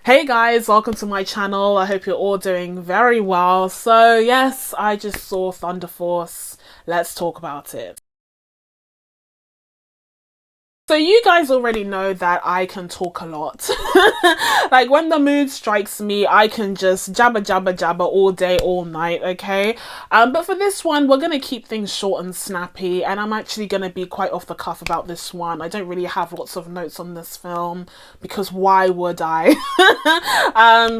Hey guys, welcome to my channel. I hope you're all doing very well. So yes, I just saw Thunder Force. Let's talk about it. So you guys already know that I can talk a lot. Like when the mood strikes me, I can just jabber all day, all night, okay? But for this one, we're going to keep things short and snappy, and I'm actually going to be quite off the cuff about this one. I don't really have lots of notes on this film because why would I?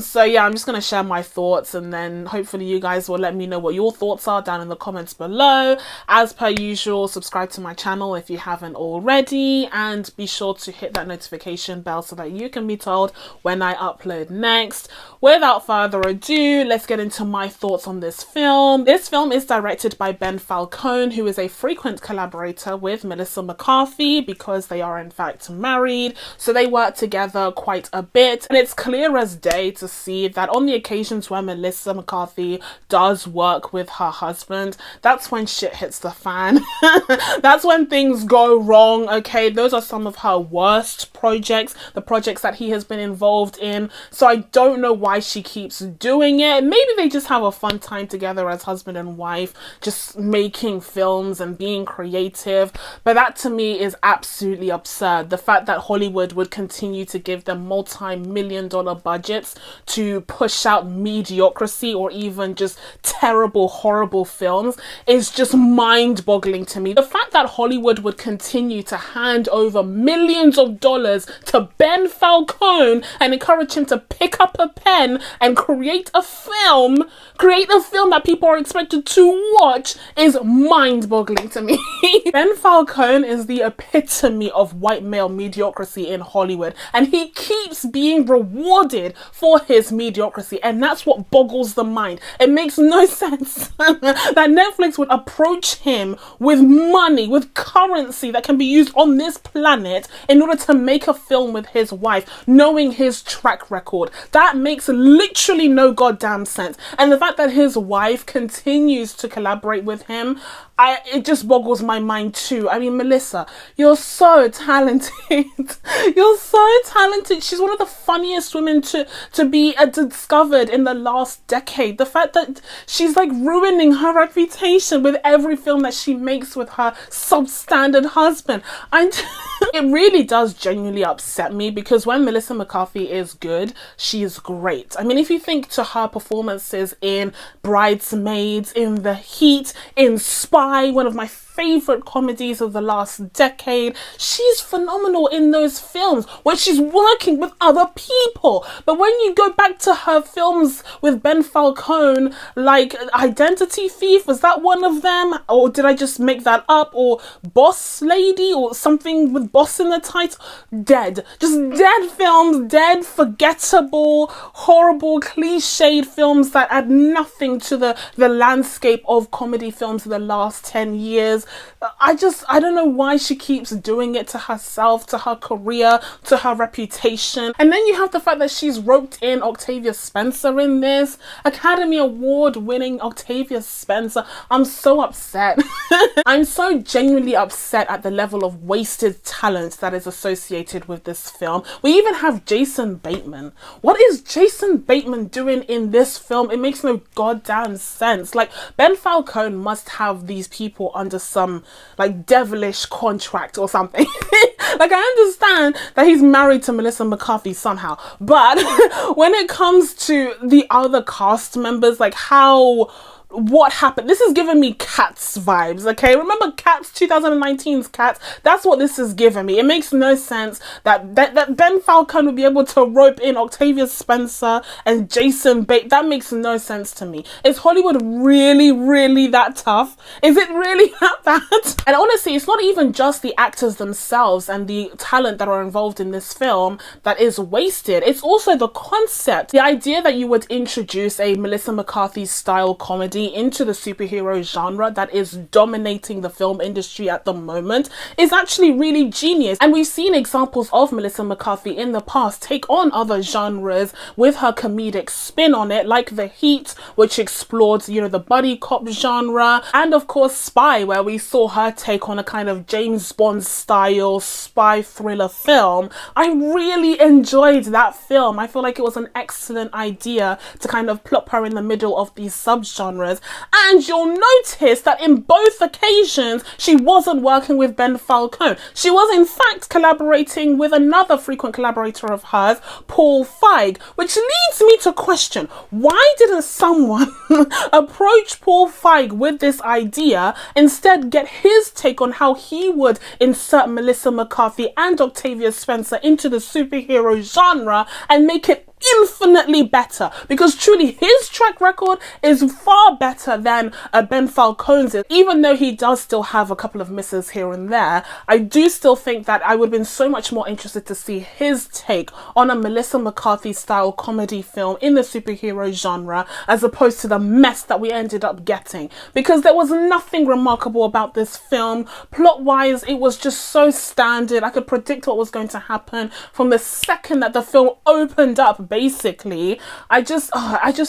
So yeah, I'm just going to share my thoughts, and then hopefully you guys will let me know what your thoughts are down in the comments below. As per usual, subscribe to my channel if you haven't already, and be sure to hit that notification bell so that you can be told when I upload next. Without further ado, let's get into my thoughts on this film. This film is directed by Ben Falcone, who is a frequent collaborator with Melissa McCarthy because they are in fact married, so they work together quite a bit, and it's clear as day to see that on the occasions where Melissa McCarthy does work with her husband, that's when shit hits the fan. That's when things go wrong, okay? Those are some of her worst projects, the projects that he has been involved in. So I don't know why she keeps doing it. Maybe they just have a fun time together as husband and wife, just making films and being creative. But that to me is absolutely absurd. The fact that Hollywood would continue to give them multi-million-dollar budgets to push out mediocrity or even just terrible, horrible films is just mind-boggling to me. The fact that Hollywood would continue to hand over millions of dollars to Ben Falcone and encourage him to pick up a pen and create a film that people are expected to watch is mind-boggling to me. Ben Falcone is the epitome of white male mediocrity in Hollywood, and he keeps being rewarded for his mediocrity, and that's what boggles the mind. It makes no sense that Netflix would approach him with money, with currency that can be used on this planet in order to make a film with his wife, knowing his track record. That makes literally no goddamn sense. And the fact that his wife continues to collaborate with him, it just boggles my mind too. I mean, Melissa, you're so talented. You're so talented. She's one of the funniest women to be discovered in the last decade. The fact that she's like ruining her reputation with every film that she makes with her substandard husband. It really does genuinely upset me because when Melissa McCarthy is good, she is great. I mean, if you think to her performances in Bridesmaids, in The Heat, in Spy, one of my favorite comedies of the last decade, she's phenomenal in those films when she's working with other people. But when you go back to her films with Ben Falcone, like Identity Thief, was that one of them? Or did I just make that up? Or Boss Lady, or something with boss in the title? Dead. Just dead films, dead, forgettable, horrible, cliched films that add nothing to the landscape of comedy films in the last 10 years. I don't know why she keeps doing it to herself, to her career, to her reputation. And then you have the fact that she's roped in Octavia Spencer in this. Academy Award winning Octavia Spencer. I'm so upset. I'm so genuinely upset at the level of wasted talent that is associated with this film. We even have Jason Bateman. What is Jason Bateman doing in this film? It makes no goddamn sense. Like, Ben Falcone must have these people under some like devilish contract or something. Like, I understand that he's married to Melissa McCarthy somehow, but when it comes to the other cast members, like what happened? This is giving me Cats vibes, okay? Remember Cats, 2019's Cats? That's what this is giving me. It makes no sense that Ben Falcone would be able to rope in Octavia Spencer and Jason Bateman. That makes no sense to me. Is Hollywood really, really that tough? Is it really that bad? And honestly, it's not even just the actors themselves and the talent that are involved in this film that is wasted. It's also the concept. The idea that you would introduce a Melissa McCarthy style comedy comedy into the superhero genre that is dominating the film industry at the moment is actually really genius. And we've seen examples of Melissa McCarthy in the past take on other genres with her comedic spin on it, like The Heat, which explored, you know, the buddy cop genre, and of course Spy, where we saw her take on a kind of James Bond style spy thriller film. I really enjoyed that film. I feel like it was an excellent idea to kind of plop her in the middle of these subgenres. And you'll notice that in both occasions, she wasn't working with Ben Falcone. She was in fact collaborating with another frequent collaborator of hers, Paul Feig, which leads me to question, why didn't someone approach Paul Feig with this idea, instead get his take on how he would insert Melissa McCarthy and Octavia Spencer into the superhero genre and make it infinitely better? Because truly his track record is far better than Ben Falcone's. Even though he does still have a couple of misses here and there, I do still think that I would have been so much more interested to see his take on a Melissa McCarthy style comedy film in the superhero genre, as opposed to the mess that we ended up getting, because there was nothing remarkable about this film. Plot wise, it was just so standard. I could predict what was going to happen from the second that the film opened up. Basically, I just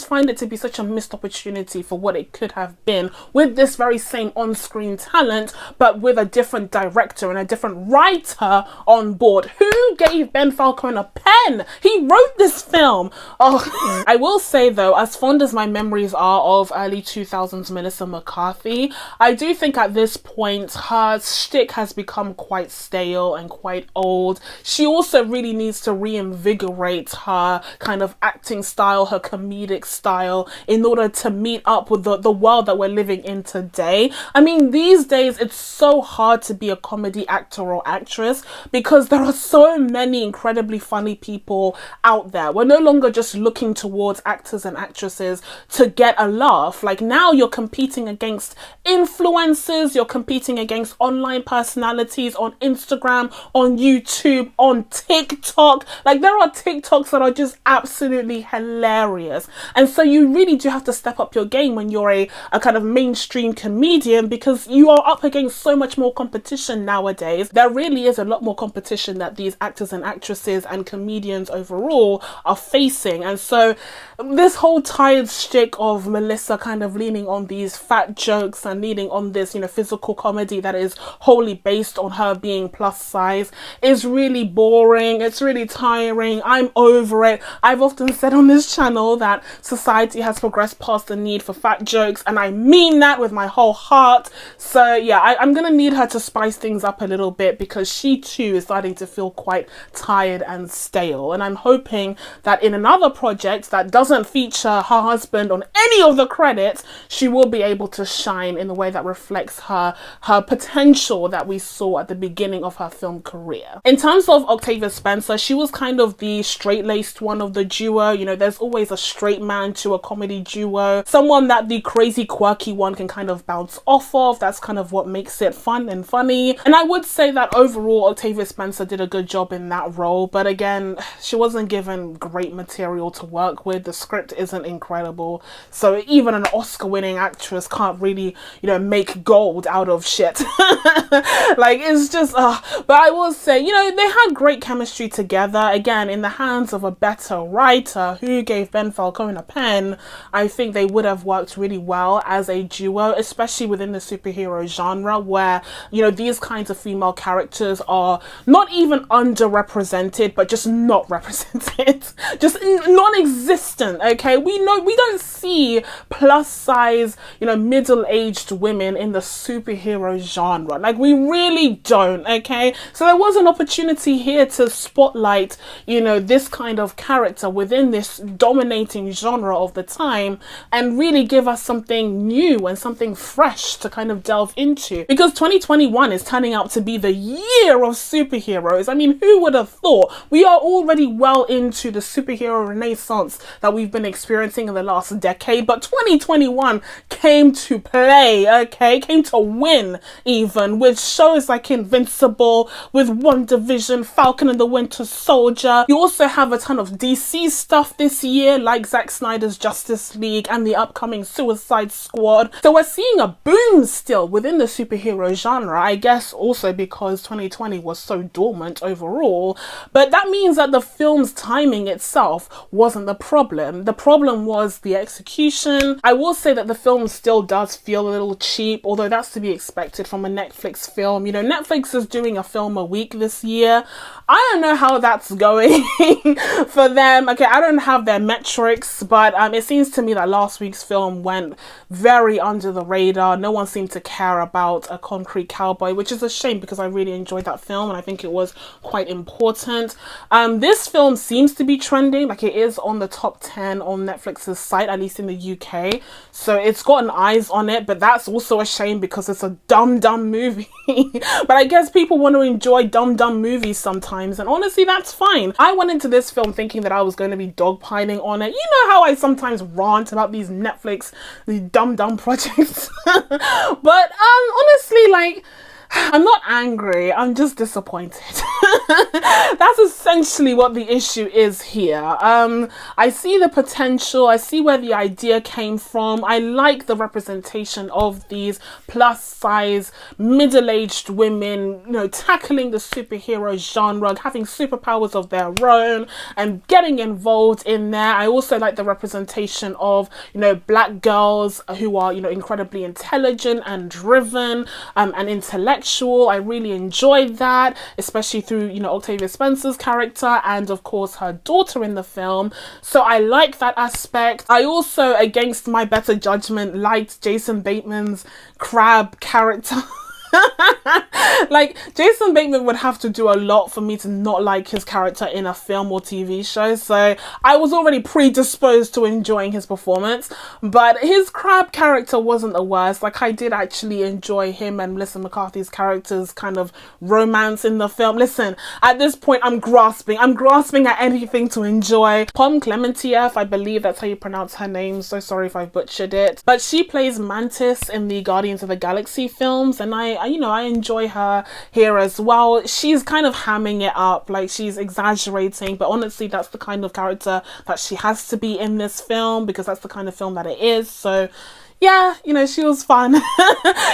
find it to be such a missed opportunity for what it could have been with this very same on-screen talent, but with a different director and a different writer on board. Who gave Ben Falcone a pen? He wrote this film. Oh, I will say though, as fond as my memories are of early 2000s Melissa McCarthy, I do think at this point her shtick has become quite stale and quite old. She also really needs to reinvigorate her kind of acting style, her comedic style, in order to meet up with the world that we're living in today. I mean, these days it's so hard to be a comedy actor or actress because there are so many incredibly funny people out there. We're no longer just looking towards actors and actresses to get a laugh. Like, now you're competing against influencers, you're competing against online personalities on Instagram, on YouTube, on TikTok. Like, there are TikToks that are just absolutely hilarious. And so you really do have to step up your game when you're a kind of mainstream comedian, because you are up against so much more competition nowadays. There really is a lot more competition that these actors and actresses and comedians overall are facing. And so this whole tired shtick of Melissa kind of leaning on these fat jokes and leaning on this, you know, physical comedy that is wholly based on her being plus size is really boring. It's really tiring. I'm over it. I've often said on this channel that society has progressed past the need for fat jokes, and I mean that with my whole heart. So yeah, I'm gonna need her to spice things up a little bit, because she too is starting to feel quite tired and stale. And I'm hoping that in another project that doesn't feature her husband on any of the credits, she will be able to shine in the way that reflects her potential that we saw at the beginning of her film career. In terms of Octavia Spencer, she was kind of the straight-laced one of the duo. You know, there's always a straight man to a comedy duo, someone that the crazy quirky one can kind of bounce off of. That's kind of what makes it fun and funny. And I would say that overall Octavia Spencer did a good job in that role, but again, she wasn't given great material to work with. The script isn't incredible, so even an Oscar-winning actress can't really, you know, make gold out of shit. Like, it's just but I will say, you know, they had great chemistry together. Again, in the hands of a better writer who gave Ben Falcone a pen, I think they would have worked really well as a duo, especially within the superhero genre, where, you know, these kinds of female characters are not even underrepresented, but just not represented. Just non-existent. Okay, we don't see plus size, you know, middle-aged women in the superhero genre. Like, we really don't. Okay, so there was an opportunity here to spotlight, you know, this kind of character within this dominating genre of the time, and really give us something new and something fresh to kind of delve into, because 2021 is turning out to be the year of superheroes. I mean, who would have thought? We are already well into the superhero renaissance that we've been experiencing in the last decade, but 2021 came to play, okay, came to win, even with shows like Invincible, with WandaVision, Falcon and the Winter Soldier. You also have a ton of DC DC stuff this year, like Zack Snyder's Justice League and the upcoming Suicide Squad. So we're seeing a boom still within the superhero genre, I guess also because 2020 was so dormant overall. But that means that the film's timing itself wasn't the problem. The problem was the execution. I will say that the film still does feel a little cheap, although that's to be expected from a Netflix film. You know, Netflix is doing a film a week this year. I don't know how that's going for them. Okay, I don't have their metrics, but it seems to me that last week's film went very under the radar. No one seemed to care about A Concrete Cowboy, which is a shame because I really enjoyed that film and I think it was quite important. This film seems to be trending, like it is on the top 10 on Netflix's site, at least in the UK. So it's gotten eyes on it, but that's also a shame because it's a dumb movie. But I guess people want to enjoy dumb movies sometimes, and honestly that's fine. I went into this film thinking that I was going to be dogpiling on it. You know how I sometimes rant about these Netflix, these dumb projects. But honestly, like, I'm not angry, I'm just disappointed. That's essentially what the issue is here. I see the potential, I see where the idea came from. I like the representation of these plus size, middle-aged women, you know, tackling the superhero genre, having superpowers of their own and getting involved in there. I also like the representation of, you know, black girls who are, you know, incredibly intelligent and driven and intellectual. I really enjoyed that, especially through, you know, Octavia Spencer's character and of course her daughter in the film. So I like that aspect. I also, against my better judgment, liked Jason Bateman's crab character. Like, Jason Bateman would have to do a lot for me to not like his character in a film or TV show, so I was already predisposed to enjoying his performance. But his crab character wasn't the worst. Like, I did actually enjoy him and Melissa McCarthy's character's kind of romance in the film. Listen, at this point I'm grasping at anything to enjoy. Pom Klementieff, I believe that's how you pronounce her name, so sorry if I butchered it, but she plays Mantis in the Guardians of the Galaxy films, and I enjoy her here as well. She's kind of hamming it up, like she's exaggerating, but honestly that's the kind of character that she has to be in this film because that's the kind of film that it is. So yeah, you know, she was fun.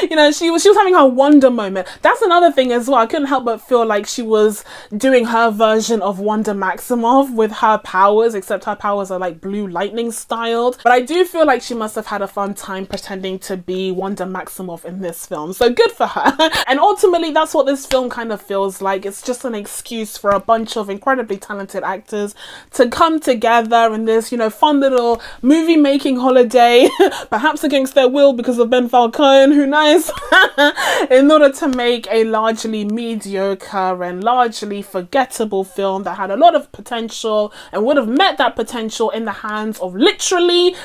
You know, she was having her Wonder moment. That's another thing as well. I couldn't help but feel like she was doing her version of Wanda Maximoff with her powers, except her powers are like blue lightning styled. But I do feel like she must have had a fun time pretending to be Wanda Maximoff in this film. So good for her. And ultimately, that's what this film kind of feels like. It's just an excuse for a bunch of incredibly talented actors to come together in this, you know, fun little movie making holiday, perhaps against their will because of Ben Falcone, who knows, in order to make a largely mediocre and largely forgettable film that had a lot of potential and would have met that potential in the hands of literally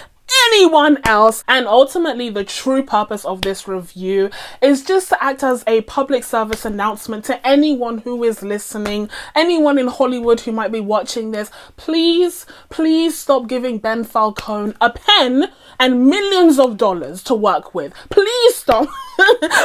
anyone else. And ultimately the true purpose of this review is just to act as a public service announcement to anyone who is listening, anyone in Hollywood who might be watching this. Please stop giving Ben Falcone a pen and millions of dollars to work with. Please stop.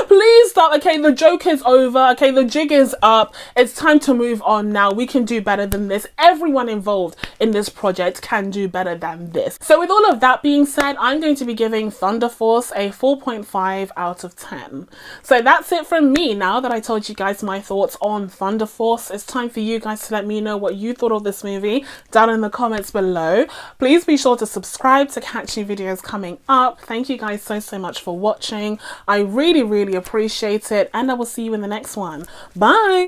Please stop. Okay, the joke is over. Okay, the jig is up. It's time to move on now. We can do better than this. Everyone involved in this project can do better than this. So with all of that being said, I'm going to be giving Thunder Force a 4.5 out of 10. So that's it from me. Now that I told you guys my thoughts on Thunder Force, it's time for you guys to let me know what you thought of this movie down in the comments below. Please be sure to subscribe to catch new videos coming up. Thank you guys so much for watching. I really appreciate it, and I will see you in the next one. Bye.